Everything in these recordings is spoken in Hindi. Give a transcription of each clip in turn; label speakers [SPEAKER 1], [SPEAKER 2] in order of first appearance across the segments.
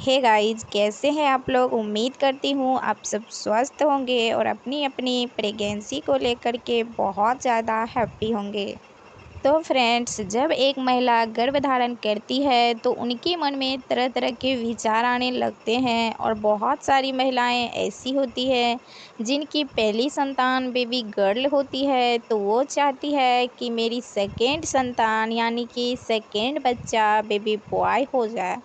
[SPEAKER 1] हे गाइस, कैसे हैं आप लोग। उम्मीद करती हूँ आप सब स्वस्थ होंगे और अपनी अपनी प्रेगनेंसी को लेकर के बहुत ज़्यादा हैप्पी होंगे। तो फ्रेंड्स, जब एक महिला गर्भधारण करती है तो उनके मन में तरह तरह के विचार आने लगते हैं और बहुत सारी महिलाएं ऐसी होती है जिनकी पहली संतान बेबी गर्ल होती है, तो वो चाहती है कि मेरी सेकेंड संतान यानी कि सेकेंड बच्चा बेबी बॉय हो जाए।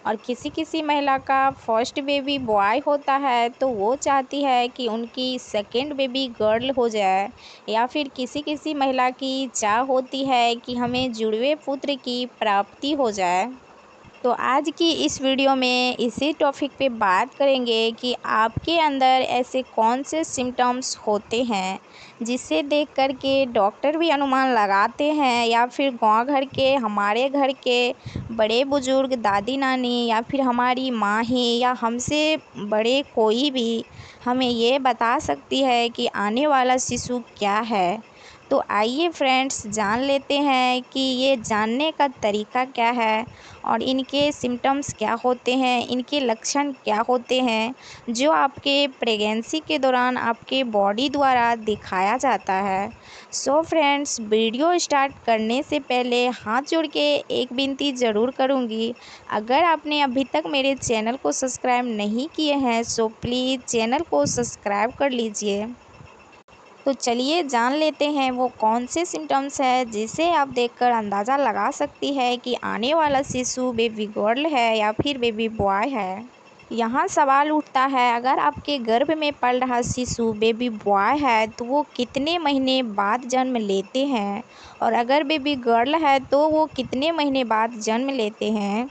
[SPEAKER 1] और किसी किसी महिला का फर्स्ट बेबी बॉय होता है तो वो चाहती है कि उनकी सेकेंड बेबी गर्ल हो जाए। या फिर किसी किसी महिला की चाह होती है कि हमें जुड़वे पुत्र की प्राप्ति हो जाए। तो आज की इस वीडियो में इसी टॉपिक पे बात करेंगे कि आपके अंदर ऐसे कौन से सिम्टम्स होते हैं जिसे देख कर के डॉक्टर भी अनुमान लगाते हैं, या फिर गांव घर के, हमारे घर के बड़े बुजुर्ग, दादी नानी, या फिर हमारी माँ ही, या हमसे बड़े कोई भी हमें ये बता सकती है कि आने वाला शिशु क्या है। तो आइए फ्रेंड्स, जान लेते हैं कि ये जानने का तरीका क्या है और इनके सिम्टम्स क्या होते हैं, इनके लक्षण क्या होते हैं जो आपके प्रेगनेंसी के दौरान आपके बॉडी द्वारा दिखाया जाता है। सो फ्रेंड्स, वीडियो स्टार्ट करने से पहले हाथ जोड़ के एक विनती ज़रूर करूँगी। अगर आपने अभी तक मेरे चैनल को सब्सक्राइब नहीं किए हैं सो प्लीज़ चैनल को सब्सक्राइब कर लीजिए। तो चलिए जान लेते हैं वो कौन से सिम्टम्स है जिसे आप देखकर अंदाज़ा लगा सकती है कि आने वाला शिशु बेबी गर्ल है या फिर बेबी बॉय है। यहाँ सवाल उठता है, अगर आपके गर्भ में पल रहा शिशु बेबी बॉय है तो वो कितने महीने बाद जन्म लेते हैं, और अगर बेबी गर्ल है तो वो कितने महीने बाद जन्म लेते हैं।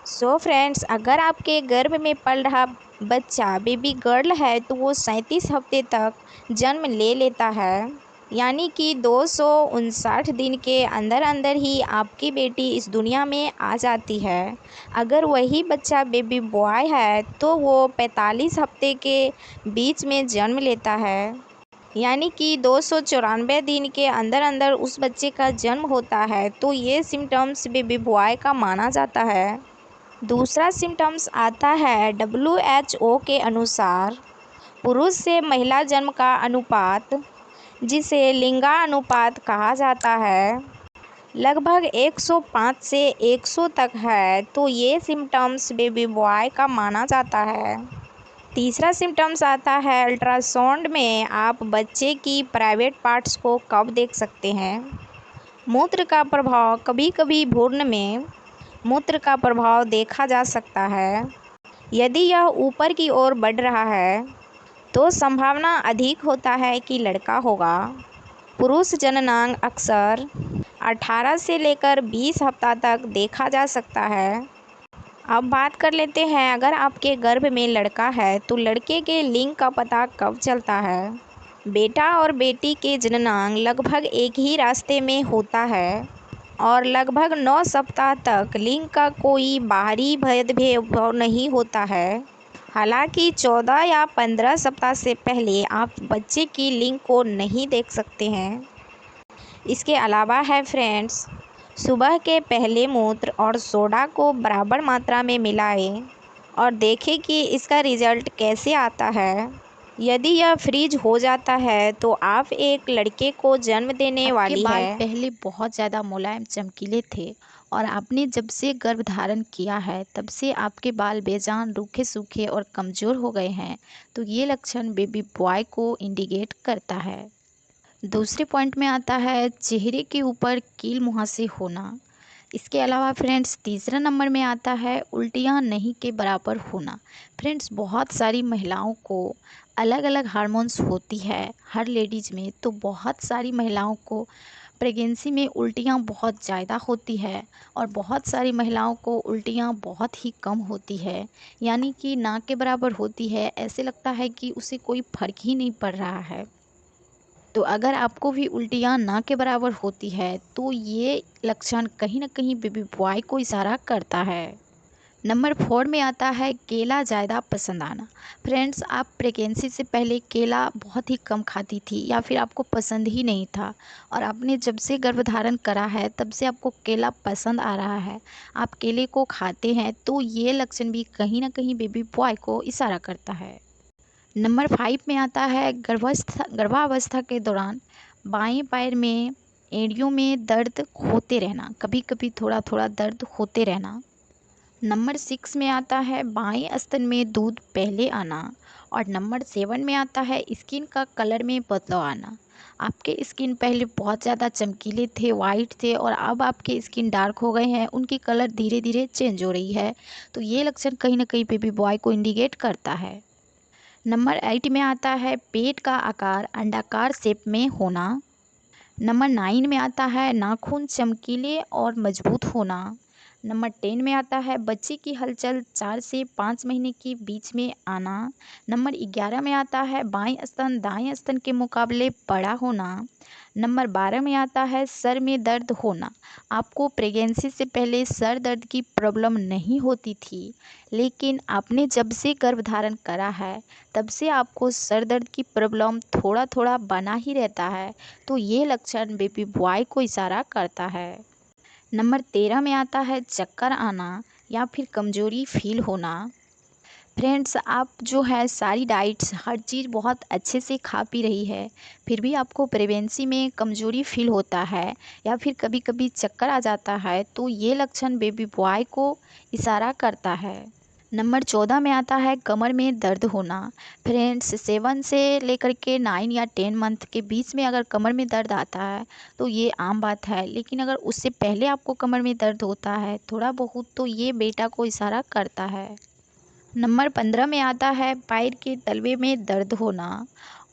[SPEAKER 1] सो फ्रेंड्स, अगर आपके गर्भ में पल रहा बच्चा बेबी गर्ल है तो वो 37 हफ्ते तक जन्म ले लेता है, यानी कि 259 दिन के अंदर अंदर ही आपकी बेटी इस दुनिया में आ जाती है। अगर वही बच्चा बेबी बॉय है तो वो 45 हफ्ते के बीच में जन्म लेता है, यानी कि 294 दिन के अंदर अंदर उस बच्चे का जन्म होता है। तो ये सिम्टम्स बेबी बॉय का माना जाता है। दूसरा सिम्टम्स आता है WHO के अनुसार पुरुष से महिला जन्म का अनुपात, जिसे लिंगानुपात कहा जाता है, लगभग 105 से 100 तक है। तो ये सिम्टम्स बेबी बॉय का माना जाता है। तीसरा सिम्टम्स आता है अल्ट्रासाउंड में आप बच्चे की प्राइवेट पार्ट्स को कब देख सकते हैं। मूत्र का प्रभाव, कभी कभी भ्रूण में मूत्र का प्रभाव देखा जा सकता है। यदि यह ऊपर की ओर बढ़ रहा है तो संभावना अधिक होता है कि लड़का होगा। पुरुष जननांग अक्सर 18 से लेकर 20 हफ्ता तक देखा जा सकता है। अब बात कर लेते हैं, अगर आपके गर्भ में लड़का है तो लड़के के लिंग का पता कब चलता है। बेटा और बेटी के जननांग लगभग एक ही रास्ते में होता है और लगभग 9 सप्ताह तक लिंग का कोई बाहरी भेदभाव नहीं होता है। हालांकि 14 या 15 सप्ताह से पहले आप बच्चे की लिंग को नहीं देख सकते हैं। इसके अलावा है फ्रेंड्स, सुबह के पहले मूत्र और सोडा को बराबर मात्रा में मिलाएं और देखें कि इसका रिजल्ट कैसे आता है। यदि यह फ्रीज हो जाता है तो आप एक लड़के को जन्म देने
[SPEAKER 2] आपके
[SPEAKER 1] वाली
[SPEAKER 2] बाल
[SPEAKER 1] है।
[SPEAKER 2] पहले बहुत ज़्यादा मुलायम चमकीले थे और आपने जब से गर्भधारण किया है तब से आपके बाल बेजान, रूखे सूखे और कमज़ोर हो गए हैं। तो ये लक्षण बेबी बॉय को इंडिकेट करता है। दूसरे पॉइंट में आता है चेहरे के ऊपर कील मुहासे होना। इसके अलावा फ्रेंड्स, तीसरा नंबर में आता है उल्टियाँ नहीं के बराबर होना। फ्रेंड्स, बहुत सारी महिलाओं को अलग अलग हार्मोन्स होती है हर लेडीज़ में, तो बहुत सारी महिलाओं को प्रेगनेंसी में उल्टियाँ बहुत ज़्यादा होती है और बहुत सारी महिलाओं को उल्टियाँ बहुत ही कम होती है, यानी कि ना के बराबर होती है। ऐसे लगता है कि उसे कोई फ़र्क ही नहीं पड़ रहा है। तो अगर आपको भी उल्टियाँ ना के बराबर होती है तो ये लक्षण कहीं ना कहीं बेबी बॉय को इशारा करता है। नंबर 4 में आता है केला ज़्यादा पसंद आना। फ्रेंड्स, आप प्रेगनेंसी से पहले केला बहुत ही कम खाती थी या फिर आपको पसंद ही नहीं था, और आपने जब से गर्भधारण करा है तब से आपको केला पसंद आ रहा है, आप केले को खाते हैं, तो ये लक्षण भी कहीं ना कहीं बेबी बॉय को इशारा करता है। नंबर 5 में आता है गर्भावस्था के दौरान बाएं पैर में एड़ियों में दर्द होते रहना, कभी कभी थोड़ा थोड़ा दर्द होते रहना। नंबर 6 में आता है बाएं स्तन में दूध पहले आना। और नंबर 7 में आता है स्किन का कलर में बदलाव आना। आपके स्किन पहले बहुत ज़्यादा चमकीले थे, वाइट थे, और अब आपके स्किन डार्क हो गए हैं, उनकी कलर धीरे धीरे चेंज हो रही है। तो ये लक्षण कहीं ना कहीं बेबी बॉय को इंडिकेट करता है। नंबर 8 में आता है पेट का आकार अंडाकार शेप में होना। नंबर 9 में आता है नाखून चमकीले और मजबूत होना। नंबर 10 में आता है बच्चे की हलचल 4 से 5 महीने के बीच में आना। नंबर 11 में आता है बाएं स्तन दाएं स्तन के मुकाबले बड़ा होना। नंबर 12 में आता है सर में दर्द होना। आपको प्रेगनेंसी से पहले सर दर्द की प्रॉब्लम नहीं होती थी, लेकिन आपने जब से गर्भधारण करा है तब से आपको सर दर्द की प्रॉब्लम थोड़ा थोड़ा बना ही रहता है। तो ये लक्षण बेबी बॉय को इशारा करता है। नंबर 13 में आता है चक्कर आना या फिर कमजोरी फील होना। फ्रेंड्स, आप जो है सारी डाइट्स हर चीज़ बहुत अच्छे से खा पी रही है, फिर भी आपको प्रेगनेंसी में कमजोरी फील होता है या फिर कभी कभी चक्कर आ जाता है, तो ये लक्षण बेबी बॉय को इशारा करता है। नंबर 14 में आता है कमर में दर्द होना। फ्रेंड्स, 7 से लेकर के 9 या 10 मंथ के बीच में अगर कमर में दर्द आता है तो ये आम बात है, लेकिन अगर उससे पहले आपको कमर में दर्द होता है थोड़ा बहुत, तो ये बेटा को इशारा करता है। नंबर 15 में आता है पैर के तलवे में दर्द होना।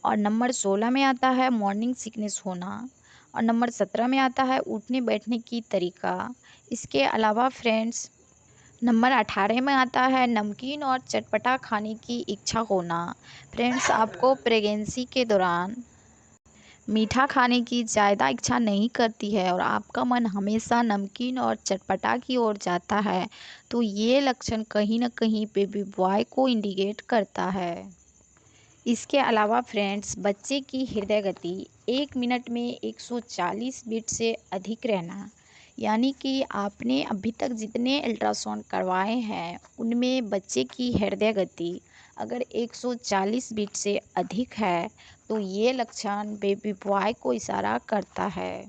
[SPEAKER 2] और नंबर 16 में आता है मॉर्निंग सिकनेस होना। और नंबर 17 में आता है उठने बैठने की तरीका। इसके अलावा फ्रेंड्स, नंबर 18 में आता है नमकीन और चटपटा खाने की इच्छा होना। फ्रेंड्स, आपको प्रेगनेंसी के दौरान मीठा खाने की ज़्यादा इच्छा नहीं करती है और आपका मन हमेशा नमकीन और चटपटा की ओर जाता है, तो ये लक्षण कहीं ना कहीं बेबी बॉय को इंडिकेट करता है। इसके अलावा फ्रेंड्स, बच्चे की हृदय गति 1 मिनट में 140 बीट से अधिक रहना, यानी कि आपने अभी तक जितने अल्ट्रासाउंड करवाए हैं उनमें बच्चे की हृदय गति अगर 140 बीट से अधिक है, तो ये लक्षण बेबी बॉय को इशारा करता है।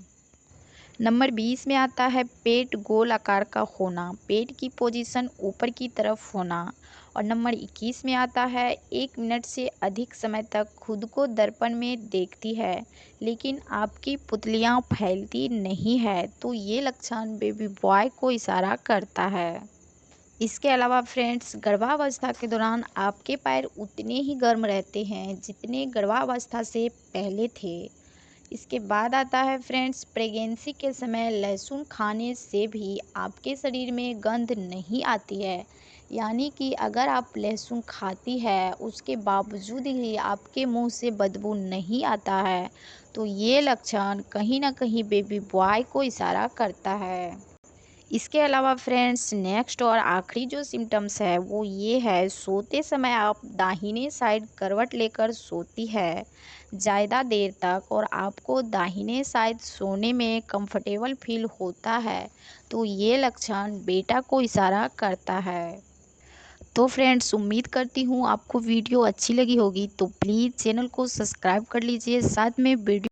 [SPEAKER 2] नंबर 20 में आता है पेट गोल आकार का होना, पेट की पोजीशन ऊपर की तरफ होना। और नंबर 21 में आता है 1 मिनट से अधिक समय तक खुद को दर्पण में देखती है लेकिन आपकी पुतलियाँ फैलती नहीं है, तो ये लक्षण बेबी बॉय को इशारा करता है। इसके अलावा फ्रेंड्स, गर्भावस्था के दौरान आपके पैर उतने ही गर्म रहते हैं जितने गर्भावस्था से पहले थे। इसके बाद आता है फ्रेंड्स, प्रेगनेंसी के समय लहसुन खाने से भी आपके शरीर में गंध नहीं आती है, यानी कि अगर आप लहसुन खाती है उसके बावजूद ही आपके मुंह से बदबू नहीं आता है, तो ये लक्षण कहीं ना कहीं बेबी बॉय को इशारा करता है। इसके अलावा फ्रेंड्स, नेक्स्ट और आखिरी जो सिम्टम्स है वो ये है, सोते समय आप दाहिने साइड करवट लेकर सोती है ज़्यादा देर तक और आपको दाहिने साइड सोने में कंफर्टेबल फील होता है, तो ये लक्षण बेटा को इशारा करता है। तो फ्रेंड्स, उम्मीद करती हूँ आपको वीडियो अच्छी लगी होगी, तो प्लीज़ चैनल को सब्सक्राइब कर लीजिए, साथ में वीडियो